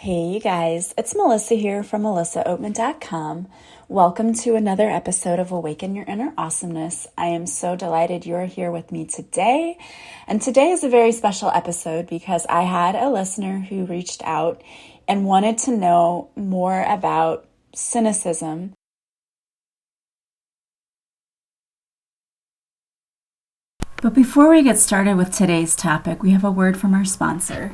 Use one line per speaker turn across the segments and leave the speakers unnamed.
Hey you guys, it's Melissa here from melissaoatman.com. Welcome to another episode of Awaken Your Inner Awesomeness. I am so delighted you're here with me today. And today is a very special episode because I had a listener who reached out and wanted to know more about cynicism. But before we get started with today's topic, we have a word from our sponsor.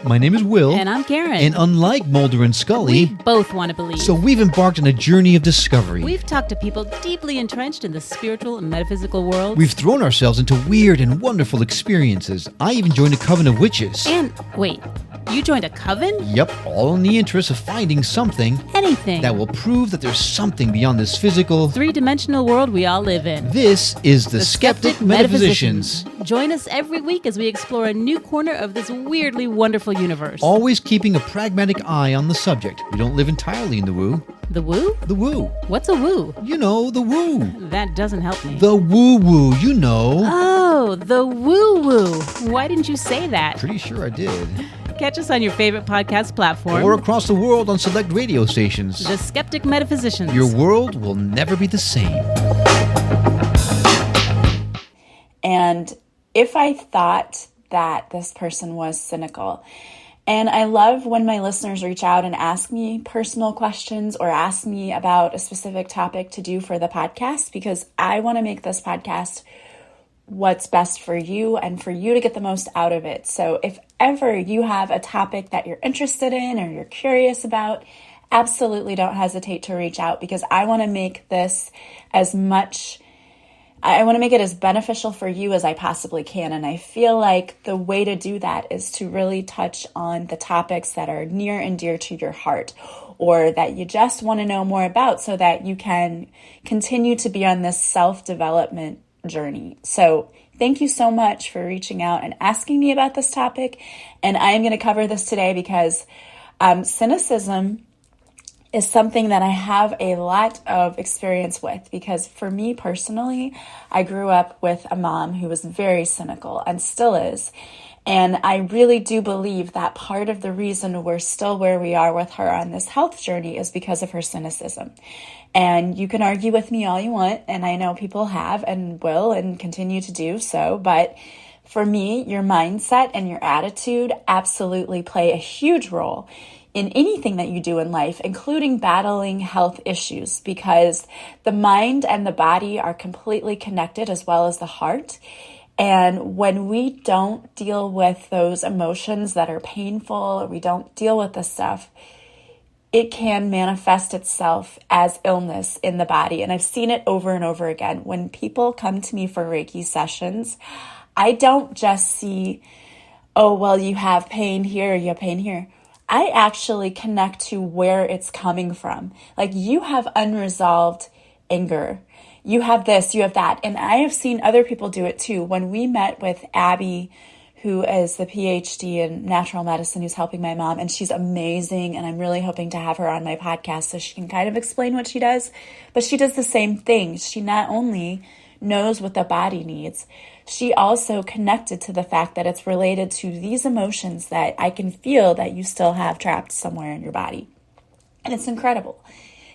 My name is Will.
And I'm Karen.
And unlike Mulder and Scully,
we both want to believe.
So we've embarked on a journey of discovery.
We've talked to people deeply entrenched in the spiritual and metaphysical world.
We've thrown ourselves into weird and wonderful experiences. I even joined a coven of witches.
And wait, you joined a coven?
Yep, all in the interest of finding something.
Anything.
That will prove that there's something beyond this physical,
three-dimensional world we all live in.
This is the Skeptic Metaphysicians.
Join us every week as we explore a new corner of this weirdly wonderful universe.
Always keeping a pragmatic eye on the subject. We don't live entirely in the woo.
The woo?
The woo.
What's a woo?
You know, the woo.
That doesn't help me.
The woo-woo, you know.
Oh, the woo-woo. Why didn't you say that?
Pretty sure I did.
Catch us on your favorite podcast platform.
Or across the world on select radio stations.
The Skeptic Metaphysicians.
Your world will never be the same.
And if I thought that this person was cynical, and I love when my listeners reach out and ask me personal questions or ask me about a specific topic to do for the podcast, because I want to make this podcast what's best for you and for you to get the most out of it. So if ever you have a topic that you're interested in or you're curious about, absolutely don't hesitate to reach out, because I want to make this I want to make it as beneficial for you as I possibly can. And I feel like the way to do that is to really touch on the topics that are near and dear to your heart, or that you just want to know more about so that you can continue to be on this self-development journey. So thank you so much for reaching out and asking me about this topic. And I am going to cover this today because cynicism is something that I have a lot of experience with, because for me personally, I grew up with a mom who was very cynical and still is. And I really do believe that part of the reason we're still where we are with her on this health journey is because of her cynicism. And you can argue with me all you want, and I know people have and will and continue to do so, but for me, your mindset and your attitude absolutely play a huge role in anything that you do in life, including battling health issues, because the mind and the body are completely connected, as well as the heart. And when we don't deal with those emotions that are painful, or we don't deal with this stuff, it can manifest itself as illness in the body. And I've seen it over and over again. When people come to me for Reiki sessions, I don't just see, oh, well, you have pain here, you have pain here. I actually connect to where it's coming from. Like, you have unresolved anger. You have this, you have that. And I have seen other people do it too. When we met with Abby, who is the PhD in natural medicine, who's helping my mom, and she's amazing. And I'm really hoping to have her on my podcast so she can kind of explain what she does. But she does the same thing. She not only knows what the body needs, she also connected to the fact that it's related to these emotions that I can feel that you still have trapped somewhere in your body. And it's incredible.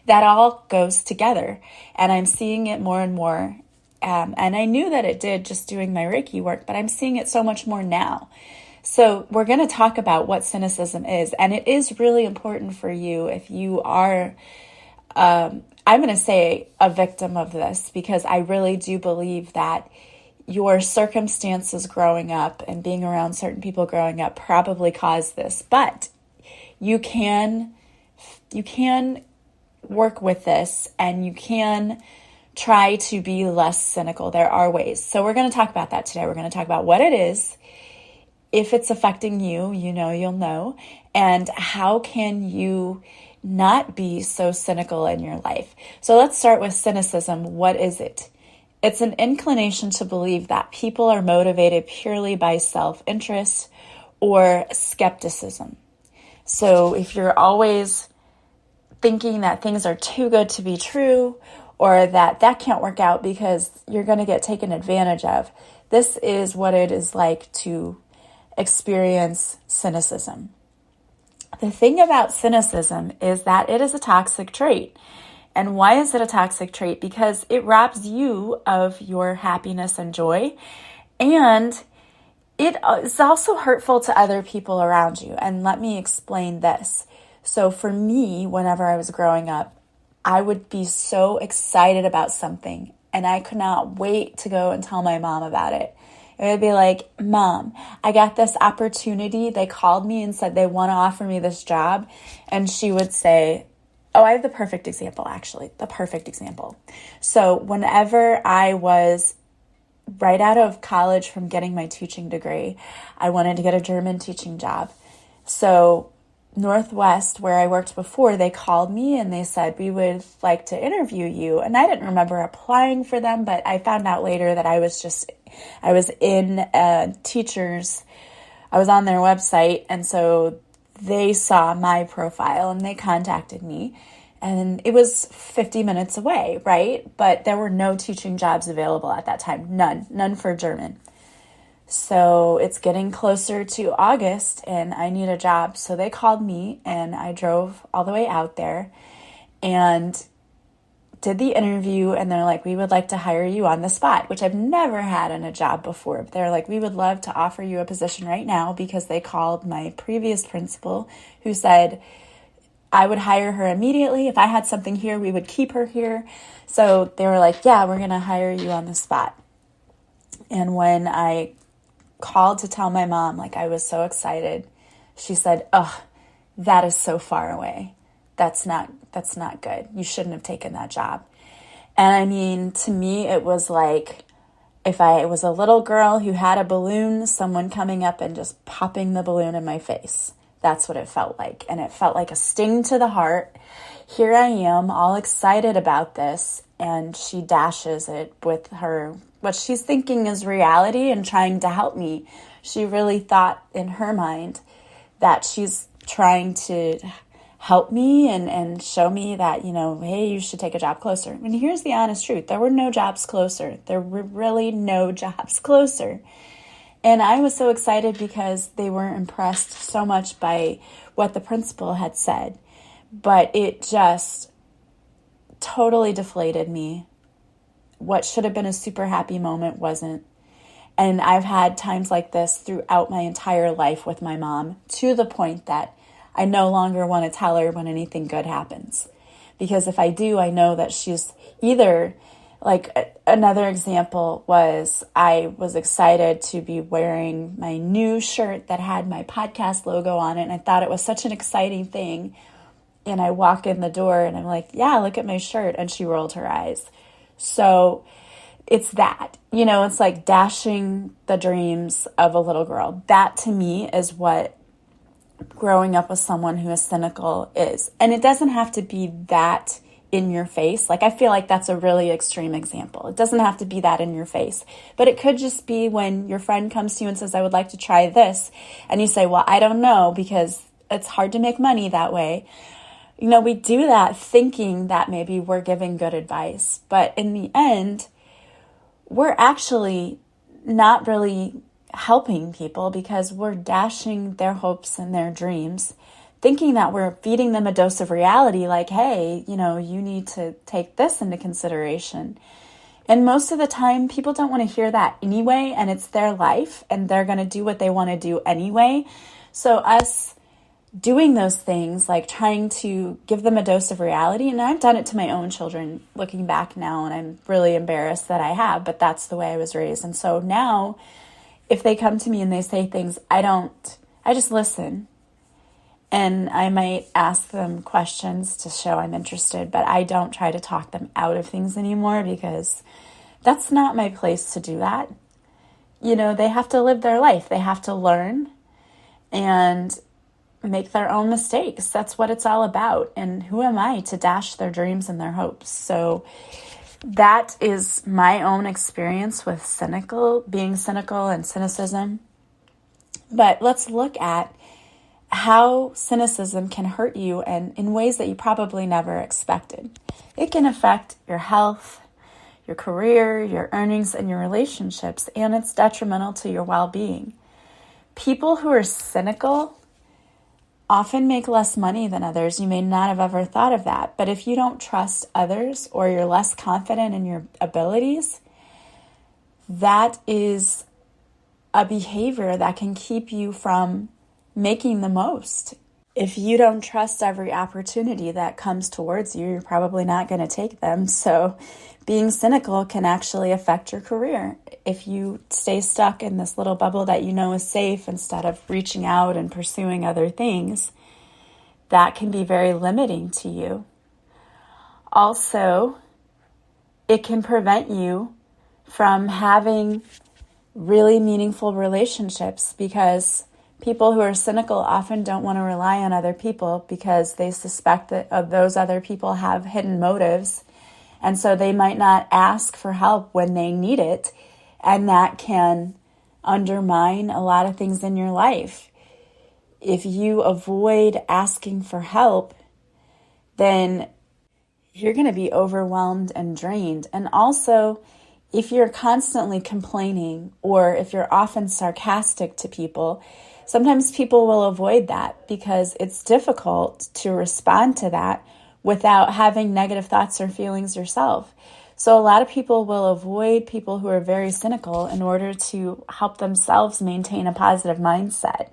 That all goes together. And I'm seeing it more and more. And I knew that it did just doing my Reiki work, but I'm seeing it so much more now. So we're going to talk about what cynicism is. And it is really important for you if you are I'm going to say a victim of this, because I really do believe that your circumstances growing up and being around certain people growing up probably caused this. But you can work with this, and you can try to be less cynical. There are ways. So we're going to talk about that today. We're going to talk about what it is, if it's affecting you, you'll know, and how can you not be so cynical in your life. So let's start with cynicism. What is it? It's an inclination to believe that people are motivated purely by self-interest or skepticism. So if you're always thinking that things are too good to be true, or that can't work out because you're going to get taken advantage of, This is what it is like to experience cynicism. The thing about cynicism is that it is a toxic trait. And why is it a toxic trait? Because it robs you of your happiness and joy, and it is also hurtful to other people around you. And let me explain this. So for me, whenever I was growing up, I would be so excited about something, and I could not wait to go and tell my mom about it. It would be like, Mom, I got this opportunity. They called me and said they want to offer me this job. And she would say, oh, I have the perfect example, actually, the perfect example. So whenever I was right out of college from getting my teaching degree, I wanted to get a German teaching job. So Northwest, where I worked before, they called me and they said, we would like to interview you. And I didn't remember applying for them, but I found out later that I was in teachers, I was on their website. And so they saw my profile and they contacted me. And it was 50 minutes away, right? But there were no teaching jobs available at that time. None for German. So it's getting closer to August and I need a job. So they called me and I drove all the way out there and did the interview. And they're like, we would like to hire you on the spot, which I've never had in a job before. They're like, we would love to offer you a position right now, because they called my previous principal who said I would hire her immediately. If I had something here, we would keep her here. So they were like, yeah, we're going to hire you on the spot. And when I called to tell my mom, like, I was so excited, she said, oh, that is so far away. That's not good. You shouldn't have taken that job. And I mean, to me, it was like if I was a little girl who had a balloon, someone coming up and just popping the balloon in my face. That's what it felt like. And it felt like a sting to the heart. Here I am, all excited about this, and she dashes it with what she's thinking is reality and trying to help me. She really thought in her mind that she's trying to help me and show me that, hey, you should take a job closer. And here's the honest truth. There were no jobs closer. There were really no jobs closer. And I was so excited because they were impressed so much by what the principal had said. But it just totally deflated me. What should have been a super happy moment wasn't. And I've had times like this throughout my entire life with my mom, to the point that I no longer want to tell her when anything good happens. Because if I do, I know that she's either, like, another example was I was excited to be wearing my new shirt that had my podcast logo on it. And I thought it was such an exciting thing. And I walk in the door and I'm like, yeah, look at my shirt. And she rolled her eyes. So it's that, it's like dashing the dreams of a little girl. That to me is what growing up with someone who is cynical is. And it doesn't have to be that in your face. Like, I feel like that's a really extreme example. It doesn't have to be that in your face, but it could just be when your friend comes to you and says, I would like to try this. And you say, well, I don't know, because it's hard to make money that way. We do that thinking that maybe we're giving good advice, but in the end, we're actually not really helping people, because we're dashing their hopes and their dreams, thinking that we're feeding them a dose of reality, like, hey, you need to take this into consideration. And most of the time, people don't want to hear that anyway, and it's their life, and they're going to do what they want to do anyway. So us doing those things, like trying to give them a dose of reality, and I've done it to my own children looking back now, and I'm really embarrassed that I have, but that's the way I was raised. And so now, if they come to me and they say things, I just listen. And I might ask them questions to show I'm interested, but I don't try to talk them out of things anymore, because that's not my place to do that. They have to live their life. They have to learn and make their own mistakes. That's what it's all about. And who am I to dash their dreams and their hopes? So that is my own experience with being cynical and cynicism. But let's look at how cynicism can hurt you, and in ways that you probably never expected. It can affect your health, your career, your earnings, and your relationships, and it's detrimental to your well-being. People who are cynical often make less money than others. You may not have ever thought of that, but if you don't trust others or you're less confident in your abilities, that is a behavior that can keep you from making the most. If you don't trust every opportunity that comes towards you, you're probably not going to take them. So being cynical can actually affect your career. If you stay stuck in this little bubble that you know is safe instead of reaching out and pursuing other things, that can be very limiting to you. Also, it can prevent you from having really meaningful relationships, because people who are cynical often don't want to rely on other people because they suspect that those other people have hidden motives. And so they might not ask for help when they need it. And that can undermine a lot of things in your life. If you avoid asking for help, then you're going to be overwhelmed and drained. And also, if you're constantly complaining or if you're often sarcastic to people, sometimes people will avoid that because it's difficult to respond to that without having negative thoughts or feelings yourself. So a lot of people will avoid people who are very cynical in order to help themselves maintain a positive mindset.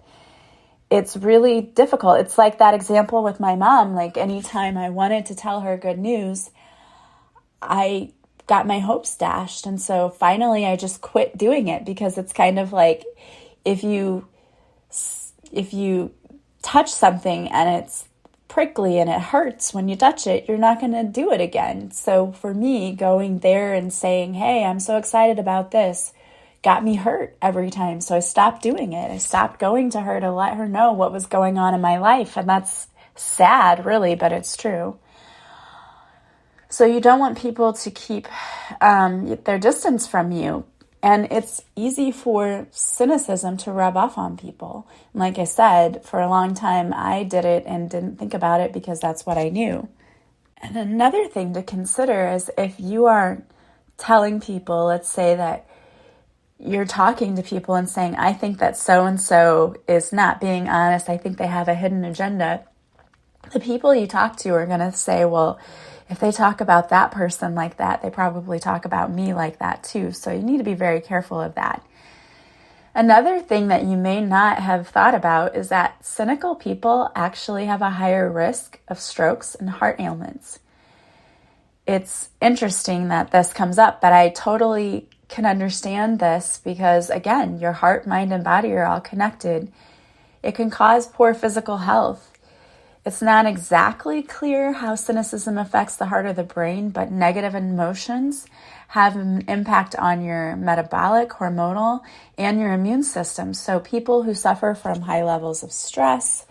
It's really difficult. It's like that example with my mom. Like anytime I wanted to tell her good news, I got my hopes dashed. And so finally I just quit doing it, because it's kind of like if you touch something and it's prickly and it hurts when you touch it, you're not going to do it again. So for me, going there and saying, hey, I'm so excited about this, got me hurt every time. So I stopped doing it. I stopped going to her to let her know what was going on in my life. And that's sad, really, but it's true. So you don't want people to keep their distance from you. And it's easy for cynicism to rub off on people. And like I said, for a long time, I did it and didn't think about it because that's what I knew. And another thing to consider is if you are telling people, let's say that you're talking to people and saying, I think that so-and-so is not being honest. I think they have a hidden agenda. The people you talk to are going to say, well, if they talk about that person like that, they probably talk about me like that too. So you need to be very careful of that. Another thing that you may not have thought about is that cynical people actually have a higher risk of strokes and heart ailments. It's interesting that this comes up, but I totally can understand this because, again, your heart, mind, and body are all connected. It can cause poor physical health. It's not exactly clear how cynicism affects the heart or the brain, but negative emotions have an impact on your metabolic, hormonal, and your immune system. So people who suffer from high levels of stress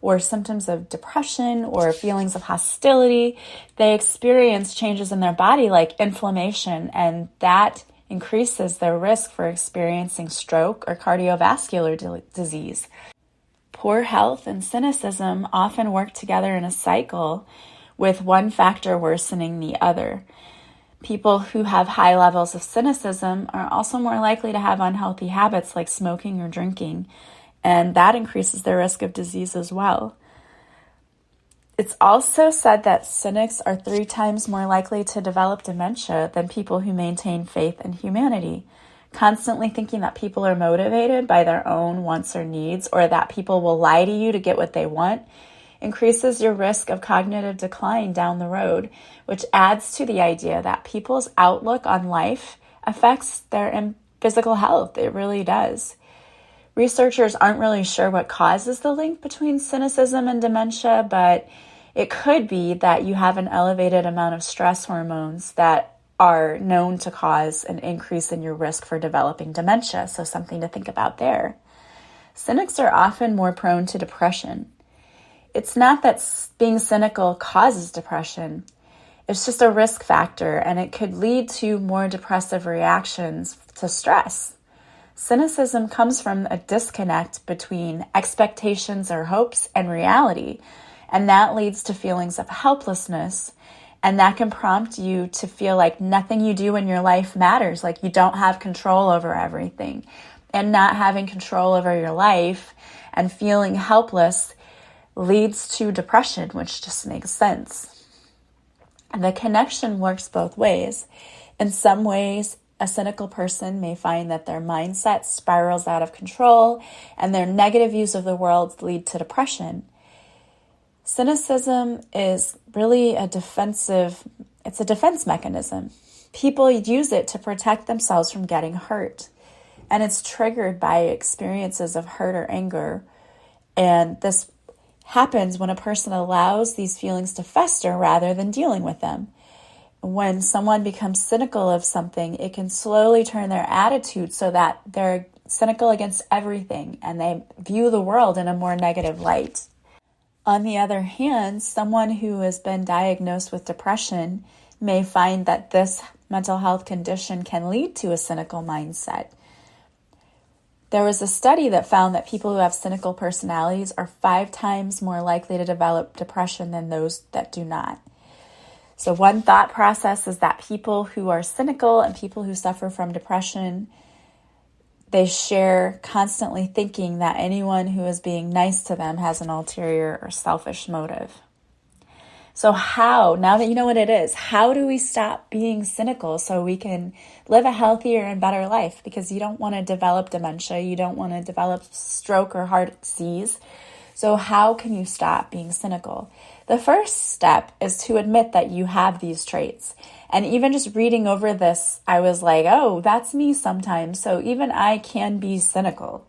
or symptoms of depression or feelings of hostility, they experience changes in their body like inflammation, and that increases their risk for experiencing stroke or cardiovascular disease. Poor health and cynicism often work together in a cycle, with one factor worsening the other. People who have high levels of cynicism are also more likely to have unhealthy habits like smoking or drinking, and that increases their risk of disease as well. It's also said that cynics are 3 times more likely to develop dementia than people who maintain faith in humanity. Constantly thinking that people are motivated by their own wants or needs, or that people will lie to you to get what they want, increases your risk of cognitive decline down the road, which adds to the idea that people's outlook on life affects their physical health. It really does. Researchers aren't really sure what causes the link between cynicism and dementia, but it could be that you have an elevated amount of stress hormones that are known to cause an increase in your risk for developing dementia, so something to think about there. Cynics are often more prone to depression. It's not that being cynical causes depression. It's just a risk factor, and it could lead to more depressive reactions to stress. Cynicism comes from a disconnect between expectations or hopes and reality, and that leads to feelings of helplessness And that can prompt you to feel like nothing you do in your life matters, like you don't have control over everything. And not having control over your life and feeling helpless leads to depression, which just makes sense. And the connection works both ways. In some ways, a cynical person may find that their mindset spirals out of control and their negative views of the world lead to depression. Cynicism is really it's a defense mechanism. People use it to protect themselves from getting hurt. And it's triggered by experiences of hurt or anger. And this happens when a person allows these feelings to fester rather than dealing with them. When someone becomes cynical of something, it can slowly turn their attitude so that they're cynical against everything and they view the world in a more negative light. On the other hand, someone who has been diagnosed with depression may find that this mental health condition can lead to a cynical mindset. There was a study that found that people who have cynical personalities are 5 times more likely to develop depression than those that do not. So one thought process is that people who are cynical and people who suffer from depression, they share constantly thinking that anyone who is being nice to them has an ulterior or selfish motive. So now that you know what it is, how do we stop being cynical so we can live a healthier and better life? Because you don't want to develop dementia, you don't want to develop stroke or heart disease. So how can you stop being cynical? The first step is to admit that you have these traits. And even just reading over this, I was like, oh, that's me sometimes. So even I can be cynical.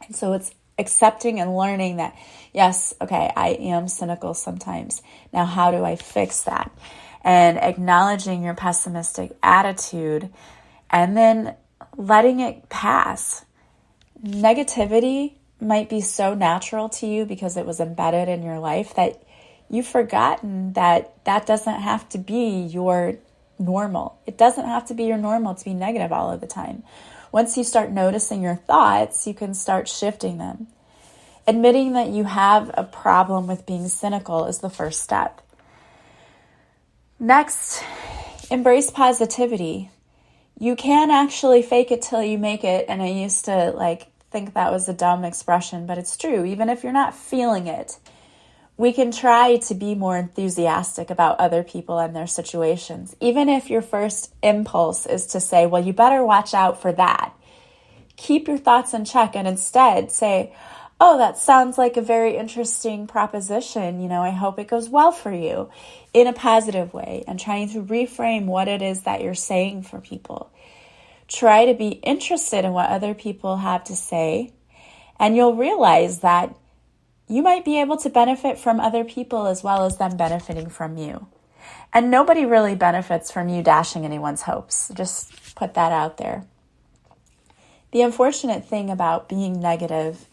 And so it's accepting and learning that, yes, okay, I am cynical sometimes. Now, how do I fix that? And acknowledging your pessimistic attitude and then letting it pass. Negativity might be so natural to you because it was embedded in your life that you've forgotten that that doesn't have to be your normal. It doesn't have to be your normal to be negative all of the time. Once you start noticing your thoughts, you can start shifting them. Admitting that you have a problem with being cynical is the first step. Next, embrace positivity. You can actually fake it till you make it, and I used to think that was a dumb expression, but it's true. Even if you're not feeling it, we can try to be more enthusiastic about other people and their situations. Even if your first impulse is to say, well, you better watch out for that. Keep your thoughts in check and instead say, oh, that sounds like a very interesting proposition. I hope it goes well for you in a positive way, and trying to reframe what it is that you're saying for people. Try to be interested in what other people have to say, and you'll realize that you might be able to benefit from other people as well as them benefiting from you. And nobody really benefits from you dashing anyone's hopes. Just put that out there. The unfortunate thing about being negative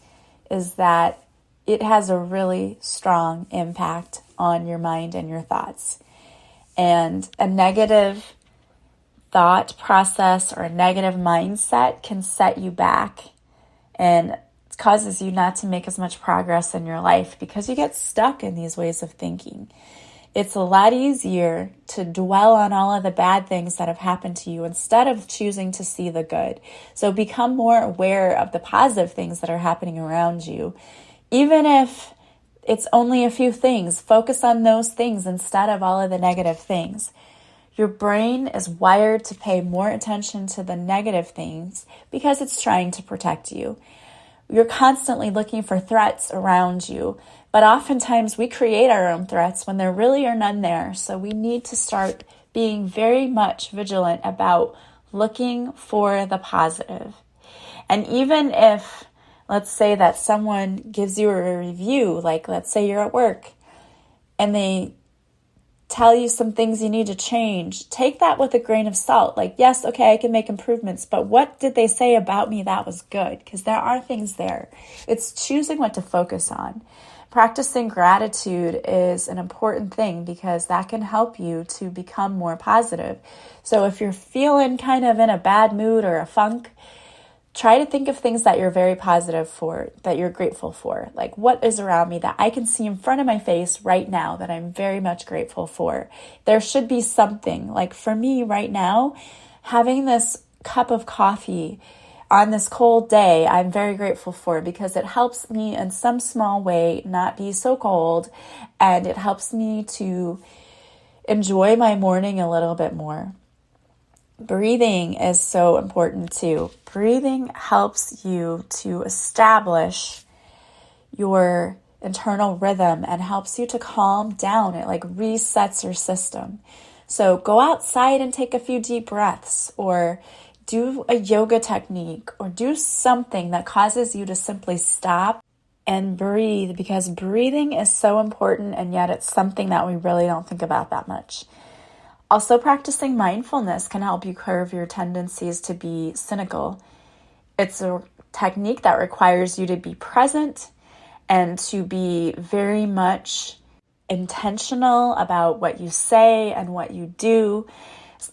is that it has a really strong impact on your mind and your thoughts. And a negative thought process or a negative mindset can set you back and causes you not to make as much progress in your life because you get stuck in these ways of thinking. It's a lot easier to dwell on all of the bad things that have happened to you instead of choosing to see the good. So become more aware of the positive things that are happening around you. Even if it's only a few things, focus on those things instead of all of the negative things. Your brain is wired to pay more attention to the negative things because it's trying to protect you. You're constantly looking for threats around you, but oftentimes we create our own threats when there really are none there. So we need to start being very much vigilant about looking for the positive. And even if, let's say that someone gives you a review, like let's say you're at work and they tell you some things you need to change, take that with a grain of salt. Like, yes, okay, I can make improvements, but what did they say about me that was good? Because there are things there. It's choosing what to focus on. Practicing gratitude is an important thing because that can help you to become more positive. So if you're feeling kind of in a bad mood or a funk, Try to think of things that you're very positive for, that you're grateful for. Like, what is around me that I can see in front of my face right now that I'm very much grateful for? There should be something. Like for me right now, having this cup of coffee on this cold day, I'm very grateful for, because it helps me in some small way not be so cold, and it helps me to enjoy my morning a little bit more. Breathing is so important too. Breathing helps you to establish your internal rhythm and helps you to calm down. It like resets your system. So go outside and take a few deep breaths, or do a yoga technique, or do something that causes you to simply stop and breathe, because breathing is so important, and yet it's something that we really don't think about that much. Also, practicing mindfulness can help you curb your tendencies to be cynical. It's a technique that requires you to be present and to be very much intentional about what you say and what you do.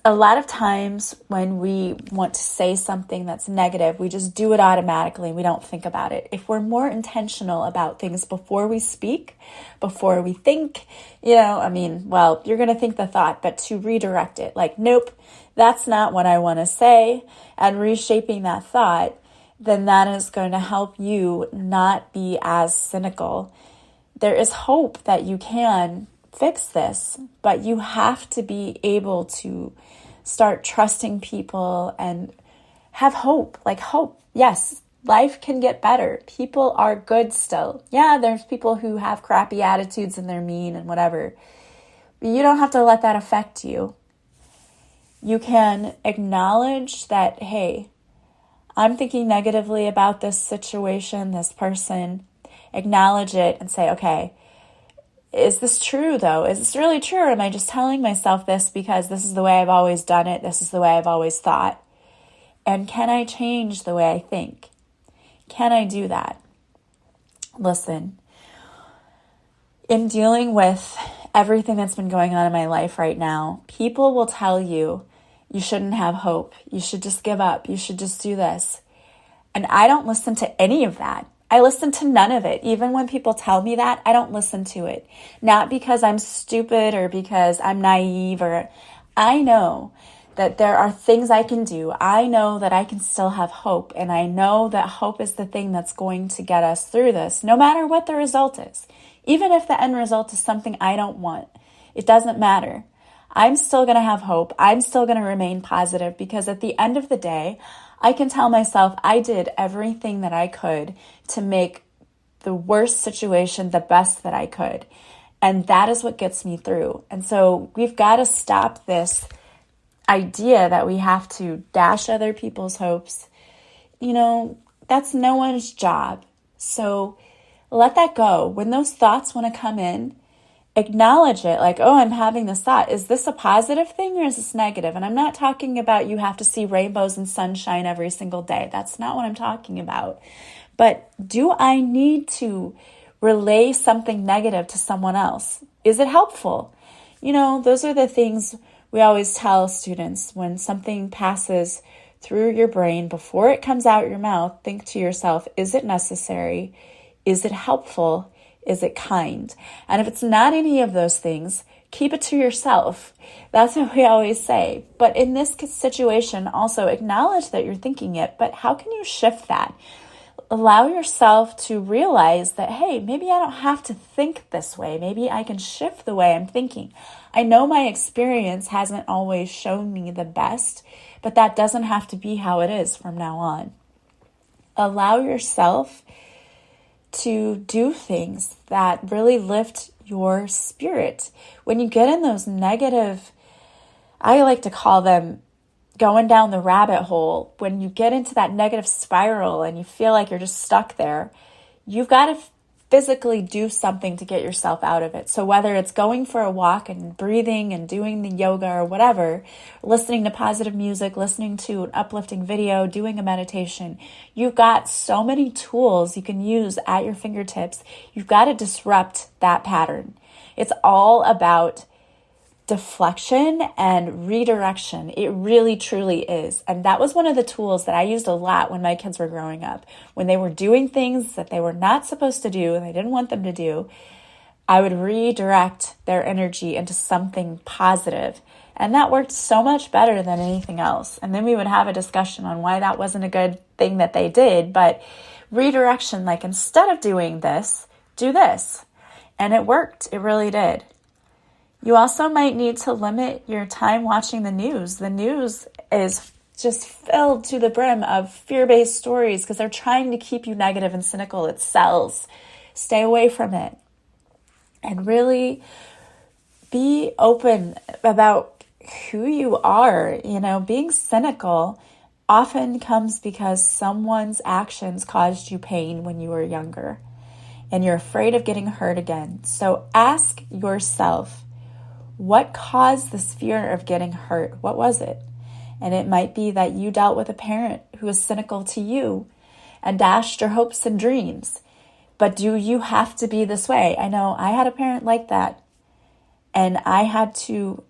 A lot of times when we want to say something that's negative, we just do it automatically. We don't think about it. If we're more intentional about things before we speak, before we think, you're going to think the thought, but to redirect it, like, nope, that's not what I want to say, and reshaping that thought, then that is going to help you not be as cynical. There is hope that you can fix this, but you have to be able to start trusting people and have hope. Like hope. Yes, life can get better. People are good still. Yeah, there's people who have crappy attitudes and they're mean and whatever. But you don't have to let that affect you. You can acknowledge that, hey, I'm thinking negatively about this situation, this person. Acknowledge it and say, okay, is this true though? Is this really true? Or am I just telling myself this because this is the way I've always done it? This is the way I've always thought. And can I change the way I think? Can I do that? Listen, in dealing with everything that's been going on in my life right now, people will tell you, you shouldn't have hope. You should just give up. You should just do this. And I don't listen to any of that. I listen to none of it. Even when people tell me that, I don't listen to it. Not because I'm stupid or because I'm naive, or I know that there are things I can do. I know that I can still have hope, and I know that hope is the thing that's going to get us through this, no matter what the result is. Even if the end result is something I don't want, it doesn't matter. I'm still going to have hope. I'm still going to remain positive, because at the end of the day, I can tell myself I did everything that I could to make the worst situation the best that I could. And that is what gets me through. And so we've got to stop this idea that we have to dash other people's hopes. That's no one's job. So let that go. When those thoughts want to come in, acknowledge it, like, oh, I'm having this thought. Is this a positive thing or is this negative? And I'm not talking about you have to see rainbows and sunshine every single day. That's not what I'm talking about. But do I need to relay something negative to someone else? Is it helpful? Those are the things we always tell students. When something passes through your brain, before it comes out your mouth, think to yourself, is it necessary? Is it helpful? Is it kind? And if it's not any of those things, keep it to yourself. That's what we always say. But in this situation, also acknowledge that you're thinking it, but how can you shift that? Allow yourself to realize that, hey, maybe I don't have to think this way. Maybe I can shift the way I'm thinking. I know my experience hasn't always shown me the best, but that doesn't have to be how it is from now on. Allow yourself to do things that really lift your spirit. When you get in those negative, I like to call them going down the rabbit hole, when you get into that negative spiral and you feel like you're just stuck there, you've got to physically do something to get yourself out of it. So whether it's going for a walk and breathing and doing the yoga or whatever, listening to positive music, listening to an uplifting video, doing a meditation, you've got so many tools you can use at your fingertips. You've got to disrupt that pattern. It's all about deflection and redirection. It really, truly is. And that was one of the tools that I used a lot when my kids were growing up. When they were doing things that they were not supposed to do and I didn't want them to do, I would redirect their energy into something positive. And that worked so much better than anything else. And then we would have a discussion on why that wasn't a good thing that they did. But redirection, like instead of doing this, do this. And it worked. It really did. You also might need to limit your time watching the news. The news is just filled to the brim of fear-based stories because they're trying to keep you negative and cynical. It sells. Stay away from it. And really be open about who you are. You know, being cynical often comes because someone's actions caused you pain when you were younger and you're afraid of getting hurt again. So ask yourself, what caused this fear of getting hurt? What was it? And it might be that you dealt with a parent who was cynical to you and dashed your hopes and dreams. But do you have to be this way? I know I had a parent like that, and I had to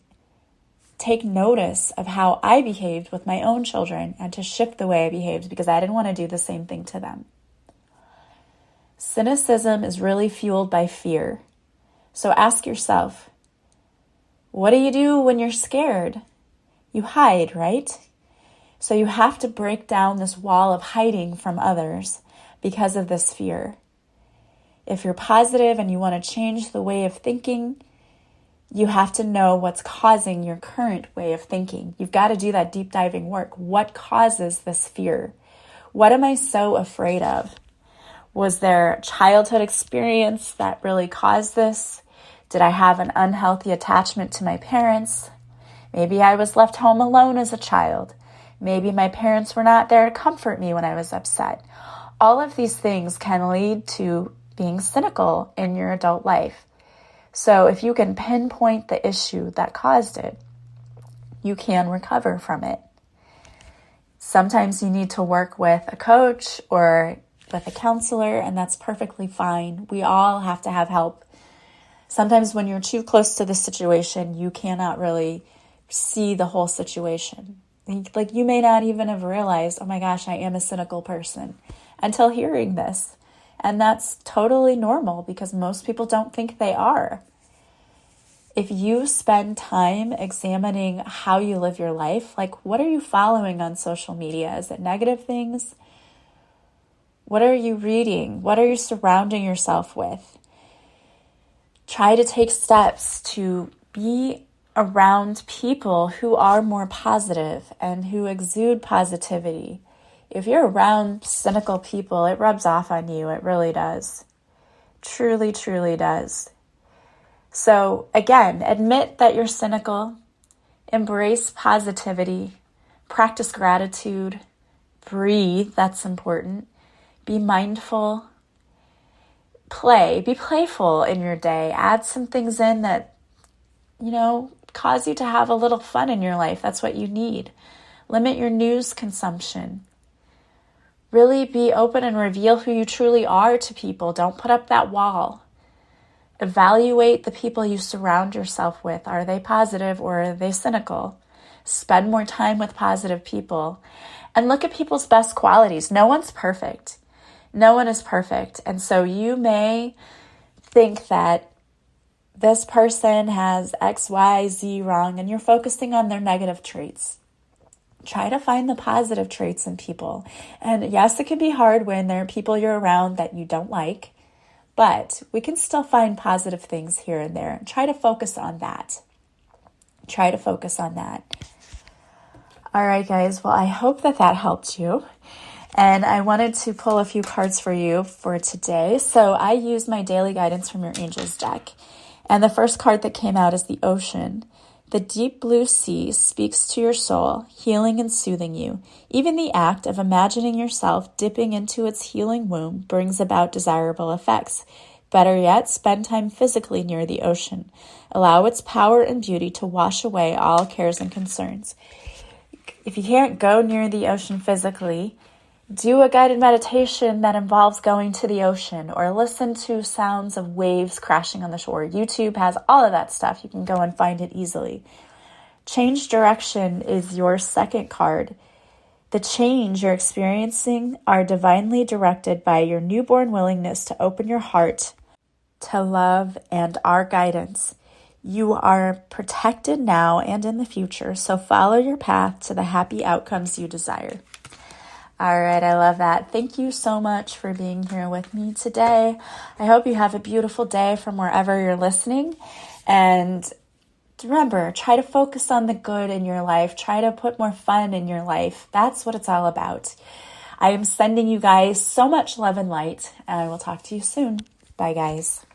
take notice of how I behaved with my own children and to shift the way I behaved because I didn't want to do the same thing to them. Cynicism is really fueled by fear. So ask yourself, what do you do when you're scared? You hide, right? So you have to break down this wall of hiding from others because of this fear. If you're positive and you want to change the way of thinking, you have to know what's causing your current way of thinking. You've got to do that deep diving work. What causes this fear? What am I so afraid of? Was there a childhood experience that really caused this? Did I have an unhealthy attachment to my parents? Maybe I was left home alone as a child. Maybe my parents were not there to comfort me when I was upset. All of these things can lead to being cynical in your adult life. So if you can pinpoint the issue that caused it, you can recover from it. Sometimes you need to work with a coach or with a counselor, and that's perfectly fine. We all have to have help. Sometimes when you're too close to the situation, you cannot really see the whole situation. Like you may not even have realized, oh my gosh, I am a cynical person until hearing this. And that's totally normal because most people don't think they are. If you spend time examining how you live your life, like what are you following on social media? Is it negative things? What are you reading? What are you surrounding yourself with? Try to take steps to be around people who are more positive and who exude positivity. If you're around cynical people, it rubs off on you. It really does. Truly, truly does. So again, admit that you're cynical. Embrace positivity. Practice gratitude. Breathe. That's important. Be mindful. Play. Be playful in your day. Add some things in that, cause you to have a little fun in your life. That's what you need. Limit your news consumption. Really be open and reveal who you truly are to people. Don't put up that wall. Evaluate the people you surround yourself with. Are they positive or are they cynical? Spend more time with positive people. And look at people's best qualities. No one's perfect. No one is perfect. And so you may think that this person has X, Y, Z wrong, and you're focusing on their negative traits. Try to find the positive traits in people. And yes, it can be hard when there are people you're around that you don't like, but we can still find positive things here and there. Try to focus on that. Try to focus on that. All right, guys. Well, I hope that helped you. And I wanted to pull a few cards for you for today. So I used my daily guidance from your angels deck. And the first card that came out is the ocean. The deep blue sea speaks to your soul, healing and soothing you. Even the act of imagining yourself dipping into its healing womb brings about desirable effects. Better yet, spend time physically near the ocean. Allow its power and beauty to wash away all cares and concerns. If you can't go near the ocean physically, do a guided meditation that involves going to the ocean, or listen to sounds of waves crashing on the shore. YouTube has all of that stuff. You can go and find it easily. Change direction is your second card. The change you're experiencing are divinely directed by your newborn willingness to open your heart to love and our guidance. You are protected now and in the future, so follow your path to the happy outcomes you desire. All right, I love that. Thank you so much for being here with me today. I hope you have a beautiful day from wherever you're listening. And remember, try to focus on the good in your life. Try to put more fun in your life. That's what it's all about. I am sending you guys so much love and light, and I will talk to you soon. Bye, guys.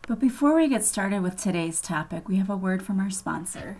But before we get started with today's topic, we have a word from our sponsor.